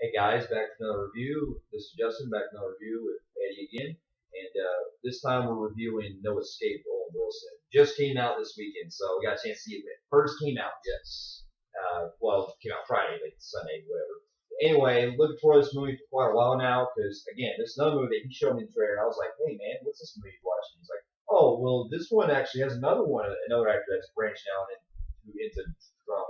Hey guys, back to another review. This is Justin, back to another review with Eddie again. And this time we're reviewing No Escape, Owen Wilson. Just came out this weekend, so we got a chance to see it. First came out, yes. Well, it came out Friday, like Sunday, whatever. Anyway, looking for this movie for quite a while now, because again, this is another movie that he showed me in the trailer. I was like, hey man, what's this movie you're watching? He's like, oh, well, this one actually has another actor that's branched out into drama.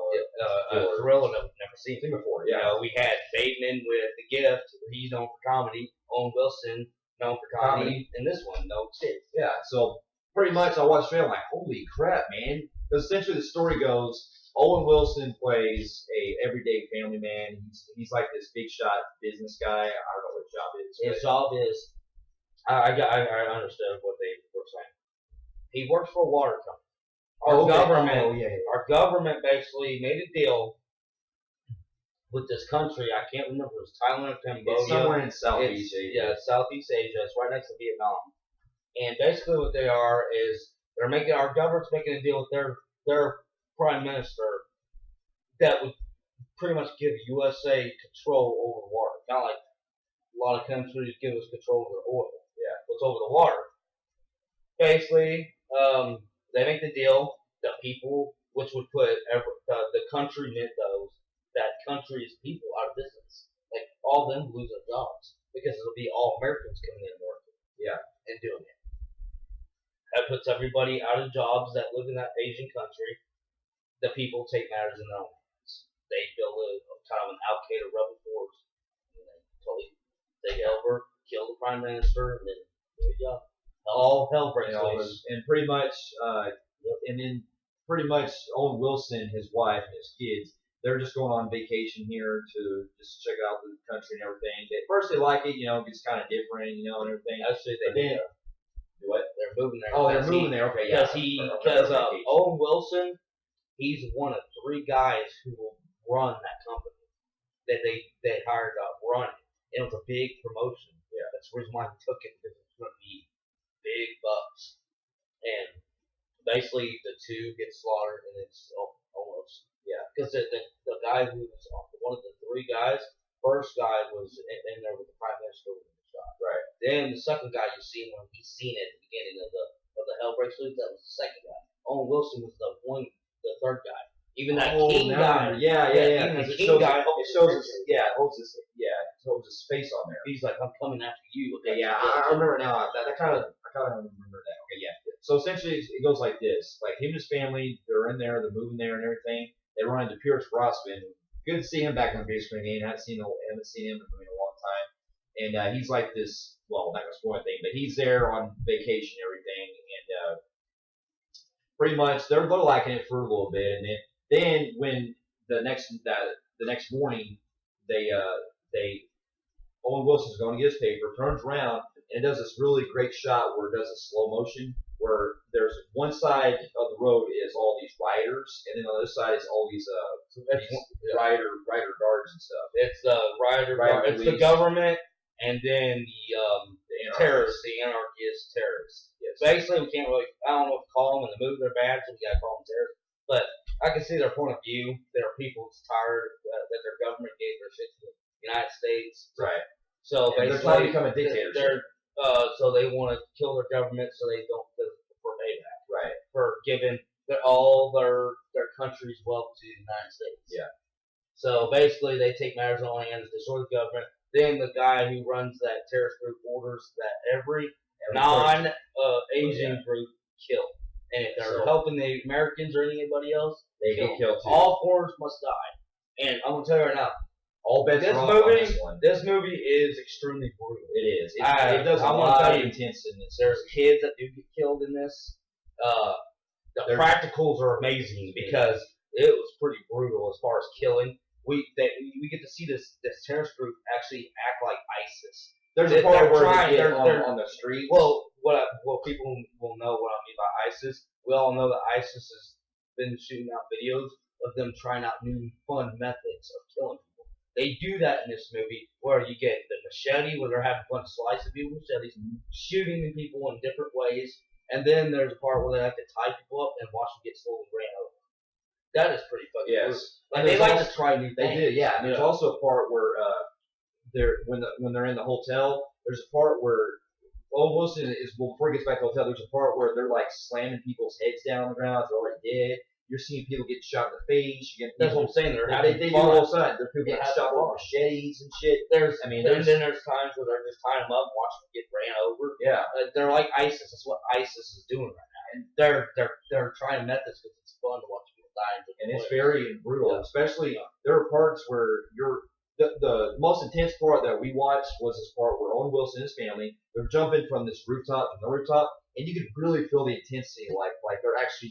A thriller that we've never seen before. You Yeah. know, we had Bateman with The Gift. He's known for comedy. Owen Wilson, known for comedy. And this one, No Escape. Yeah, so pretty much I watched it. I'm like, holy crap, man! Because essentially the story goes, Owen Wilson plays a everyday family man. He's like this big shot business guy. I don't know what his job is. His job is, I understood what they were saying. He works for a water company. Our government basically made a deal with this country. I can't remember. It was Thailand or Cambodia. It's somewhere in Southeast Asia. Yeah, Southeast Asia. It's right next to Vietnam. And basically, what they are is our government's making a deal with their prime minister that would pretty much give USA control over the water. Kind of like a lot of countries give us control over their oil. Yeah, what's over the water. Basically, they make the deal. The people, which would put the country those that country's people out of business. Like all of them lose their jobs because it'll be all Americans coming in and working. Yeah, and doing it. That puts everybody out of jobs that live in that Asian country. The people take matters in their own hands. They build a kind of an Al Qaeda rebel force, and then totally take over, kill the prime minister, and then there you go. All hell breaks loose. And pretty much, Owen Wilson, his wife, and his kids, they're just going on vacation here to just check out the country and everything. At first, they like it, it's kind of different, and everything. Actually, what? They're moving there. Oh, they're moving there. Okay, yeah. Because Owen Wilson, he's one of 3 guys who will run that company that they hired to run it. And it was a big promotion. Yeah, that's the reason why he took it, because it's going to be big bucks. And basically, the 2 get slaughtered, and it's almost because the guy who was one of the 3 guys, first guy was in there with the prime minister with the shot. Right. Then the second guy you see when he's seen it at the beginning of the Hell Breaks Loose, that was the second guy. Owen Wilson was the third guy. Even that king guy. Yeah. Even the king guy. It holds his face on there. He's like, I'm coming after you. Okay, yeah, I remember now. I kind of remember that. Okay, yeah. So essentially, it goes like this: like him and his family, they're in there, they're moving there and everything. They run into Pierce Brosnan. Good to see him back on the big screen again. I haven't seen him in a long time. And he's like this. Well, not gonna spoil anything, but he's there on vacation and everything, and pretty much they're liking it for a little bit, and then when the next morning they Owen Wilson's going to get his paper, turns around, and it does this really great shot where it does a slow motion, where there's one side of the road is all these riders, and then on the other side is all these rider guards and stuff. It's the it's the government, and then the terrorists, the anarchist terrorists. Yes. Basically, we can't really, I don't know what to call them. In the movie, they're bad, so we got to call them terrorists. But I can see their point of view. There are people that's tired that their government gave their shit to the United States. Right. So they're trying to become a dictatorship. So they want to kill their government so they don't for payback. Right. For giving all their country's wealth to the United States. Yeah. So basically, they take matters in their own hands, destroy the government. Then the guy who runs that terrorist group orders that every non-Asian group kill. And if they're helping the Americans or anybody else, they get killed too. All foreigners must die. And I'm gonna tell you right now, all bets are off on this one. This movie is extremely brutal. It is. It does a lot of intense in this. There's kids that do get killed in this. The practicals are amazing because it was pretty brutal as far as killing. We get to see this terrorist group actually act like ISIS. There's a part where they're on the street. Well, what people will know what I mean by ISIS. We all know that ISIS has been shooting out videos of them trying out new fun methods of killing people. They do that in this movie where you get the machete, where they're having fun slicing people with machetes, shooting people in different ways, and then there's a part where they like to tie people up and watch them get slowly ran over. That is pretty fucking brutal. Like they like to try new things. They do, yeah. And there's also a part where when they're in the hotel, there's a part where Owen Wilson is before he gets back to the hotel. There's a part where they're like slamming people's heads down on the ground. They're already dead. You're seeing people get shot in the face. That's what I'm saying. They do all the time. There's people getting shot with machetes and shit. Then there's times where they're just tying them up, and watching them get ran over. Yeah, they're like ISIS. That's what ISIS is doing right now, and they're trying methods because it's fun to watch people die. And it's very brutal. Yeah. Especially there are parts where the most intense part that we watched was this part where Owen Wilson and his family, they're jumping from this rooftop to the rooftop, and you could really feel the intensity, like you're actually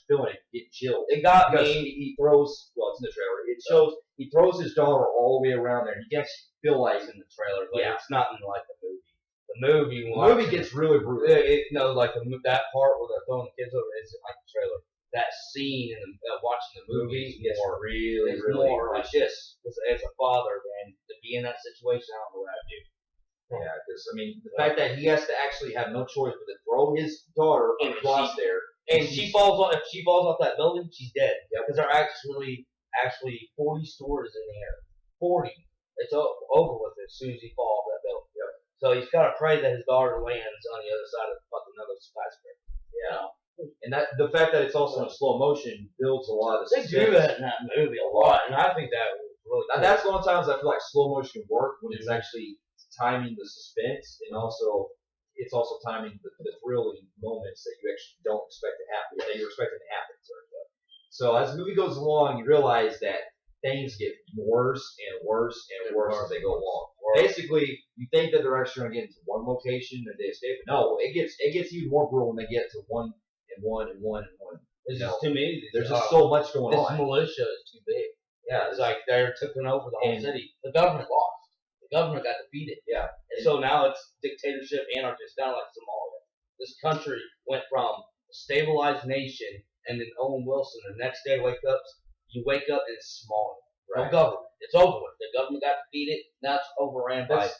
feeling it, getting chilled. It got me. He throws, well, it's in the trailer. It shows he throws his daughter all the way around there, and you can actually feel like it's in the trailer, but yeah, it's not in like the movie. The movie gets really brutal. That part where they're throwing the kids over isn't like the trailer. That scene in watching the movie is really more like this. As a father, man, to be in that situation, I don't know what I'd do. Yeah, because the fact that he has to actually have no choice but to throw his daughter across there, and she falls off. If she falls off that building, she's dead. Because there are actually 40 stories in the air. 40. It's over with as soon as he falls off that building. Yep. So he's got to pray that his daughter lands on the other side of fucking another skyscraper. Yeah. And that the fact that it's also in slow motion builds a lot of suspense. They do that in that movie a lot, and I think that was really cool. That's one of the times I feel like slow motion can work when it's actually timing the suspense, and also it's also timing the thrilling moments that you actually don't expect to happen, that you're expecting to happen. So as the movie goes along, you realize that things get worse and worse and worse as they go along. Basically, you think that they're actually going to get into one location and they escape. No, it gets even more brutal when they get to one. It's just too many. There's just so much going on. This militia is too big. Yeah, it's like they're taking over the whole city. The government lost. The government got defeated. Yeah, and so now it's dictatorship, anarchy. It's kind of like Somalia. This country went from a stabilized nation, and then Owen Wilson. The next day, you wake up and it's Somalia. Right. No government. It's over with. The government got defeated. Now it's overran by.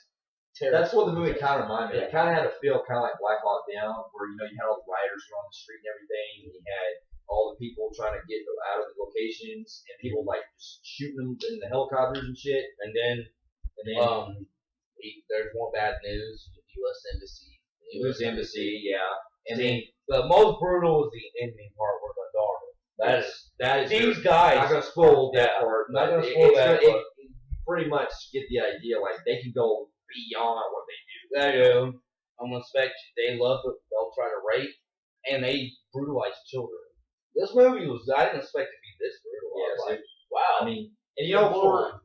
That's what the movie kind of reminded me. It kind of had a feel kind of like Black Hawk Down, where you had all the rioters on the street and everything, and you had all the people trying to get out of the locations, and people like just shooting them in the helicopters and shit. And then there's more bad news. U.S. Embassy. U.S. Embassy, yeah. And then the most brutal is the ending part where the daughter. That is. These guys. I'm not gonna spoil that part. Not gonna spoil that part. You pretty much get the idea. Like they can go beyond what they do. They do. I'm gonna expect they love it. They'll try to rape, and they brutalize children. This movie I didn't expect to be this brutal. Yeah, I was like, wow. And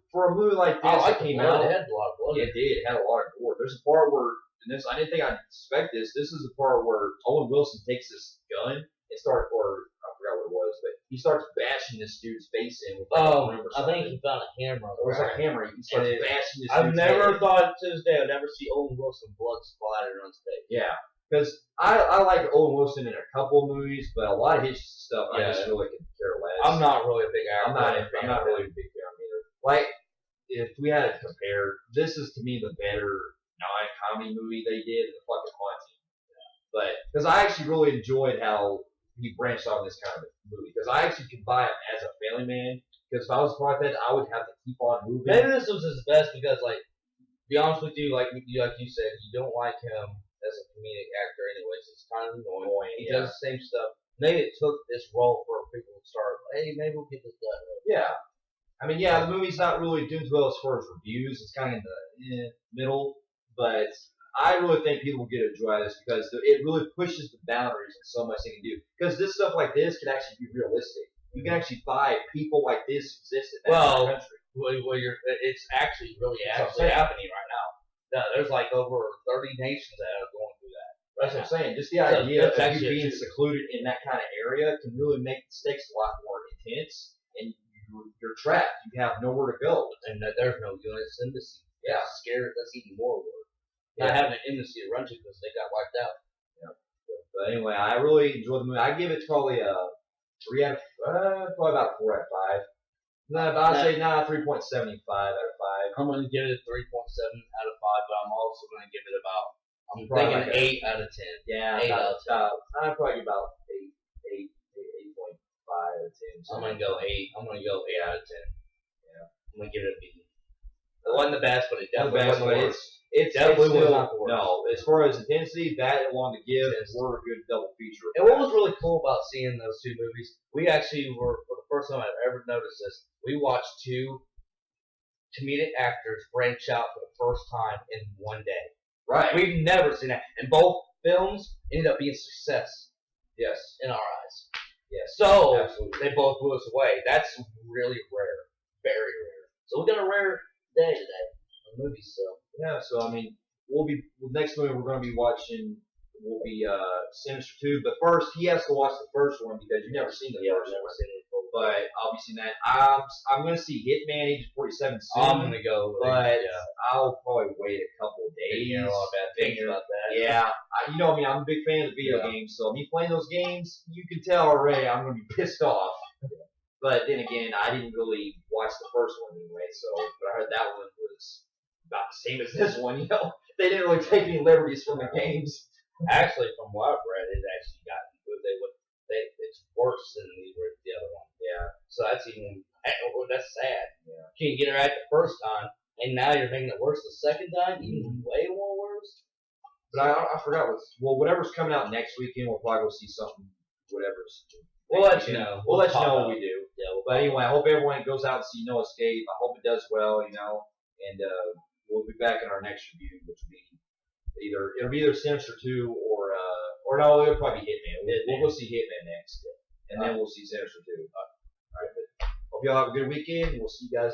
for a movie like this that came out, it had a lot of blood. It did. It had a lot of gore. There's a part where I didn't think I'd expect this. This is the part where Owen Wilson takes this gun and I forgot what it was, but he starts bashing this dude's face in with I think he found a hammer. It was a hammer. He starts bashing this. I've never thought to this day I'd never see Owen Wilson blood splattered on his face. Yeah, because I like Owen Wilson in a couple of movies, but a lot of his stuff I just really could care less. I'm not really a big I'm not really a big fan either. Like if we had to compare, this is to me the better non-comedy movie they did, The Fucking Haunting. But because I actually really enjoyed how he branched off this kind of movie, because I actually could buy it as a family man. Because if I was part of that, I would have to keep on moving. Maybe this was his best because, like, to be honest with you, like you said, you don't like him as a comedic actor, anyways. It's kind of annoying. He does the same stuff. Maybe it took this role for people to start. Hey, maybe we'll get this done. Yeah. The movie's not really doing too well as far as reviews. It's kind of in the middle, but I really think people will get a joy out of this because it really pushes the boundaries in so much they can do. Because this stuff like this can actually be realistic. You can actually buy people like this exist in that country. It's actually happening right now. No, there's like over 30 nations that are going through that. That's what I'm saying. Just the idea of you being secluded in that kind of area can really make the stakes a lot more intense, and you're trapped. You have nowhere to go, and there's no U.S. embassy. Yeah, scared. That's even more worse. Not having an embassy to run to because they got wiped out. Yeah. But anyway, I really enjoyed the movie. I give it probably a 3 out of probably about a 4 out of 5. No, but I'd say 3.75 out of 5. I'm gonna give it a 3.7 out of 5, but I'm also gonna give it I'm thinking like 8 out of 10. Yeah, 8 out of 10. I'd probably give about 8.5 out of 10. I'm gonna go 8. I'm gonna go 8 out of 10. Yeah. I'm gonna give it a B. It wasn't the best, but it Not the definitely best, wasn't but the worst. it's Definitely was still, not the worst. no. As far as intensity, that along to give, were a good double feature. And what was really cool about seeing those two movies, we actually were, for the first time I've ever noticed this, we watched two comedic actors branch out for the first time in one day. Right. We've never seen that. And both films ended up being success. Yes. In our eyes. Yes. So, absolutely. they both blew us away. That's really rare. Very rare. So, we got a rare day today on movies, so. Yeah, so I mean, next movie we're going to be watching will be Sinister 2. But first, he has to watch the first one because you've never seen the first one. Seen it before. But I'll be seeing that. I'm going to see Hitman Agent 47 soon. I'm going to go. But I'll probably wait a couple of days. You know a lot of bad things about that. Yeah, I'm a big fan of video games, so me playing those games, you can tell already I'm going to be pissed off. But then again, I didn't really watch the first one anyway, but I heard that one was about the same as this one, They didn't really take any liberties from the games. Actually, from what I've read, it actually got good. It's worse than the other one. Yeah. So that's that's sad. Yeah. You can't get it right the first time, and now you're making it worse the second time, even way more worse. But I forgot whatever's coming out next weekend, we'll probably go see something, whatever's. We'll let you know. We'll let you know what we do. Yeah. But anyway, I hope everyone goes out and see No Escape. I hope it does well, and we'll be back in our next review, which will be it'll be either Sinister 2 or no, it'll probably be Hitman. We'll go see Hitman next, and then we'll see Sinister 2. All right, but hope y'all have a good weekend, and we'll see you guys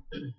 later.